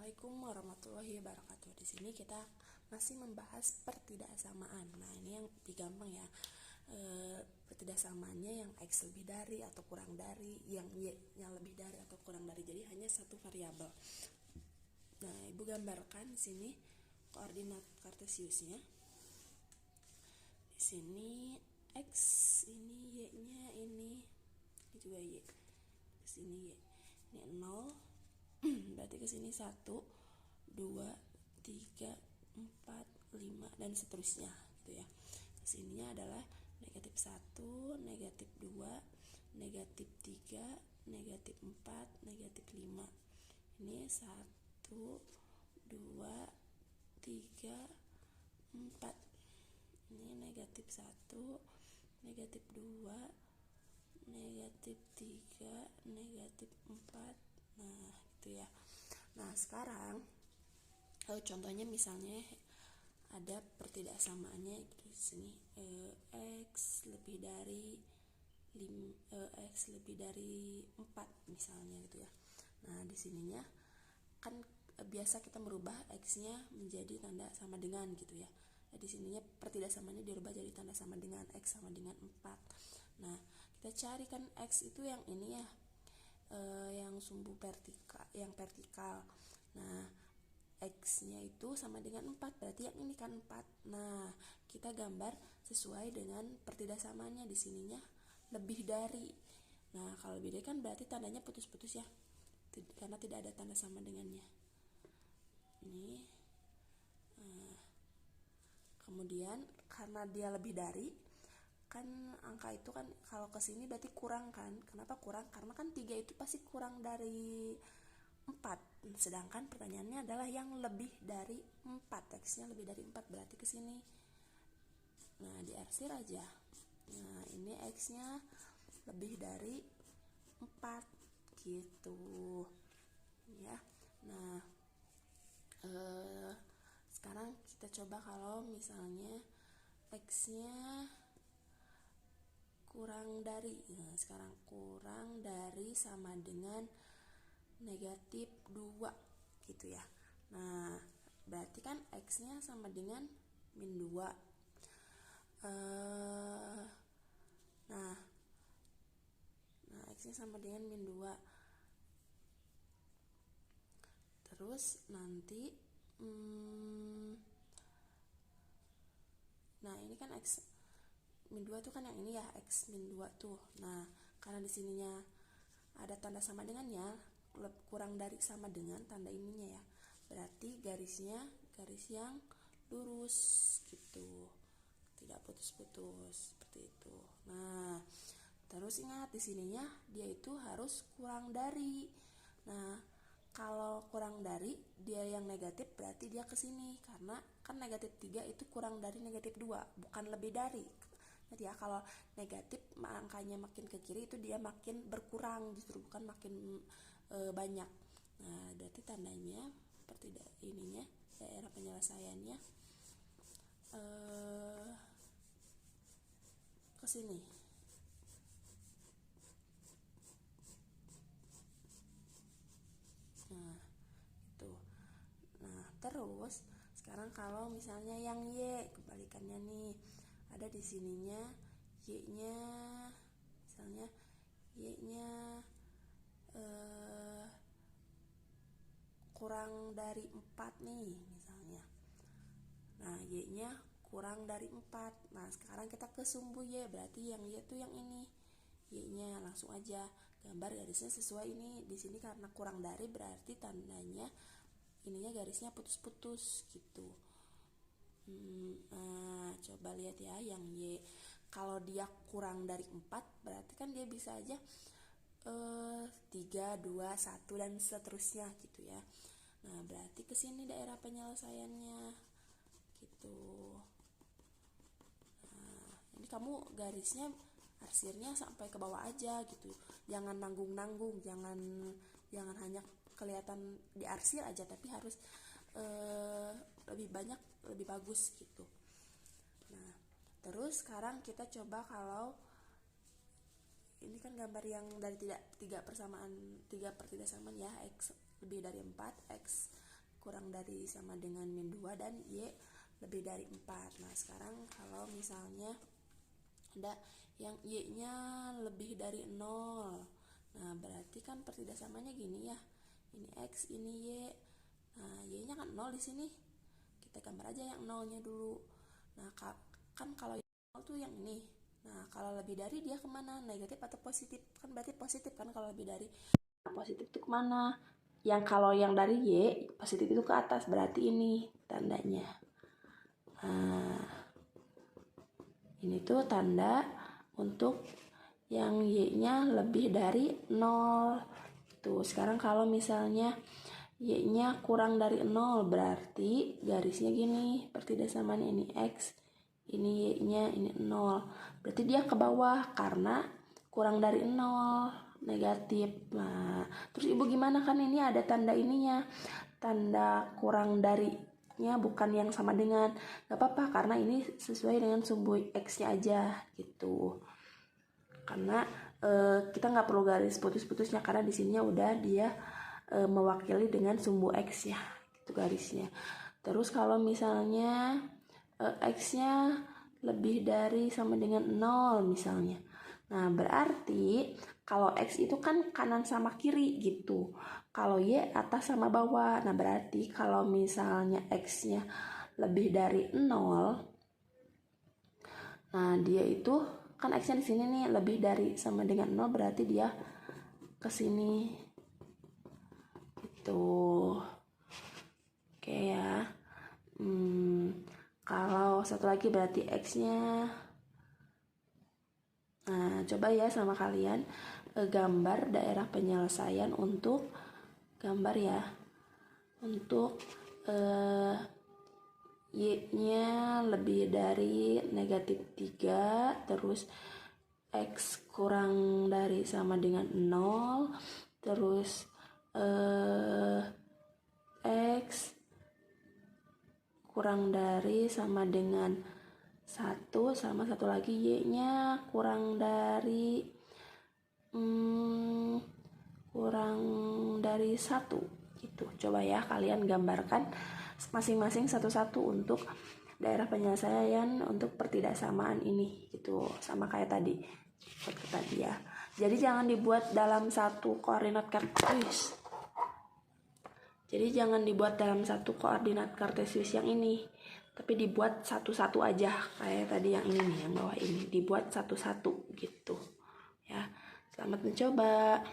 Assalamualaikum warahmatullahi wabarakatuh. Di sini kita masih membahas pertidaksamaan. Nah, ini yang lebih gampang ya. Pertidaksamaannya yang X lebih dari atau kurang dari, yang Y yang lebih dari atau kurang dari. Jadi hanya satu variabel. Nah, Ibu gambarkan di sini koordinat kartesiusnya. Di sini X, ini Y-nya, ini juga Y. Di sini Y. Ini 0. Berarti ke sini 1, 2, 3, 4, 5 dan seterusnya gitu ya. Kesininya adalah negatif 1, negatif 2, negatif 3, negatif 4, negatif 5. Ini 1, 2, 3, 4. Ini negatif 1, negatif 2, negatif 3, negatif 4. Nah, gitu ya. Nah, sekarang contohnya misalnya ada pertidaksamaannya di sini X lebih dari 4 misalnya gitu ya. Nah, di sininya kan biasa kita merubah X-nya menjadi tanda sama dengan gitu ya. Nah, di sininya pertidaksamaannya dirubah jadi tanda sama dengan X sama dengan 4. Nah, kita cari kan X itu yang ini ya, yang sumbu vertikal. Nah, X-nya itu sama dengan 4, berarti yang ini kan 4. Nah, kita gambar sesuai dengan pertidaksamaannya. Di sininya lebih dari. Nah, kalau lebih dari kan berarti tandanya putus-putus ya, karena tidak ada tanda sama dengannya. Ini kemudian karena dia lebih dari, kan angka itu kan kalau ke sini berarti kurang kan. Kenapa kurang? Karena kan 3 itu pasti kurang dari 4. Sedangkan pertanyaannya adalah yang lebih dari 4. X-nya lebih dari 4 berarti ke sini. Nah, diarsir aja. Nah, ini X-nya lebih dari 4 gitu. Ya. Nah, sekarang kita coba kalau misalnya X-nya kurang dari. Nah, sekarang kurang dari sama dengan negatif 2 gitu ya. Nah, berarti kan X-nya sama dengan min 2. Nah, X-nya sama dengan min 2. Terus nanti nah, ini kan X min 2 tuh kan yang ini ya, X min 2 tuh. Nah, karena di sininya ada tanda sama dengannya, kurang dari sama dengan tanda ininya ya. Berarti garisnya garis yang lurus gitu. Tidak putus-putus seperti itu. Nah, terus ingat di sininya dia itu harus kurang dari. Nah, kalau kurang dari dia yang negatif berarti dia ke sini, karena kan negatif 3 itu kurang dari negatif 2, bukan lebih dari. Nanti ya, kalau negatif angkanya makin ke kiri itu dia makin berkurang justru, bukan makin banyak. Nah, berarti tandanya seperti ininya daerah penyelesaiannya ke sini. Nah, itu. Nah, terus sekarang kalau misalnya yang Y kebalikannya nih, ada di sininya Y-nya, misalnya Y-nya kurang dari 4 nih misalnya. Nah, Y-nya kurang dari 4. Nah, sekarang kita ke sumbu Y, berarti yang Y itu yang ini. Y-nya langsung aja gambar garisnya sesuai ini. Di sini karena kurang dari berarti tandanya ininya garisnya putus-putus gitu. Nah, coba lihat ya yang Y. Kalau dia kurang dari 4 berarti kan dia bisa aja 3, 2, 1 dan seterusnya gitu ya. Nah, berarti ke sini daerah penyelesaiannya gitu. Nah, ini kamu garisnya arsirnya sampai ke bawah aja gitu. Jangan nanggung-nanggung, jangan hanya kelihatan di arsir aja, tapi harus lebih banyak, lebih bagus gitu. Nah, terus sekarang kita coba kalau ini kan gambar yang dari tiga pertidaksamaan ya, X lebih dari 4, X kurang dari sama dengan min 2 dan Y lebih dari 4. Nah sekarang kalau misalnya ada yang Y nya lebih dari 0, nah berarti kan pertidasamanya gini ya, ini X ini Y. Nah Y nya kan 0 di sini, kita gambar aja yang 0 nya dulu. Nah kan kalau yang 0 tuh yang ini. Nah kalau lebih dari dia kemana, negatif atau positif? Kan berarti positif kan kalau lebih dari. Nah, positif itu kemana? Yang kalau yang dari Y positif itu ke atas, berarti ini tandanya. Nah ini tuh tanda untuk yang Y nya lebih dari 0. Tuh sekarang kalau misalnya Y nya kurang dari 0, berarti garisnya gini, pertidasamaan ini X, ini Y nya ini 0, berarti dia ke bawah karena kurang dari 0, negatif. Nah terus ibu gimana, kan ini ada tanda ininya, tanda kurang dari nya bukan yang sama dengan, gak apa-apa karena ini sesuai dengan sumbu X nya aja gitu, karena kita nggak perlu garis putus-putusnya karena di sininya udah dia mewakili dengan sumbu X ya, itu garisnya. Terus kalau misalnya X nya lebih dari sama dengan 0 misalnya, nah berarti kalau X itu kan kanan sama kiri gitu, kalau Y atas sama bawah. Nah berarti kalau misalnya X nya lebih dari 0, nah dia itu kan X nya di sini nih lebih dari sama dengan 0, berarti dia ke sini gitu. Oke ya. Kalau satu lagi berarti X nya, nah coba ya sama kalian gambar daerah penyelesaian untuk gambar ya, untuk Y nya lebih dari negatif 3, terus X kurang dari sama dengan 0, terus X kurang dari sama dengan 1, sama satu lagi Y nya kurang dari 1 gitu. Coba ya kalian gambarkan masing-masing satu-satu untuk daerah penyelesaian untuk pertidaksamaan ini gitu, sama kayak tadi ya. Jadi jangan dibuat dalam satu koordinat kartesius. Jadi jangan dibuat dalam satu koordinat kartesius yang ini, tapi dibuat satu-satu aja kayak tadi yang ini nih, yang bawah ini dibuat satu-satu gitu ya. Selamat mencoba.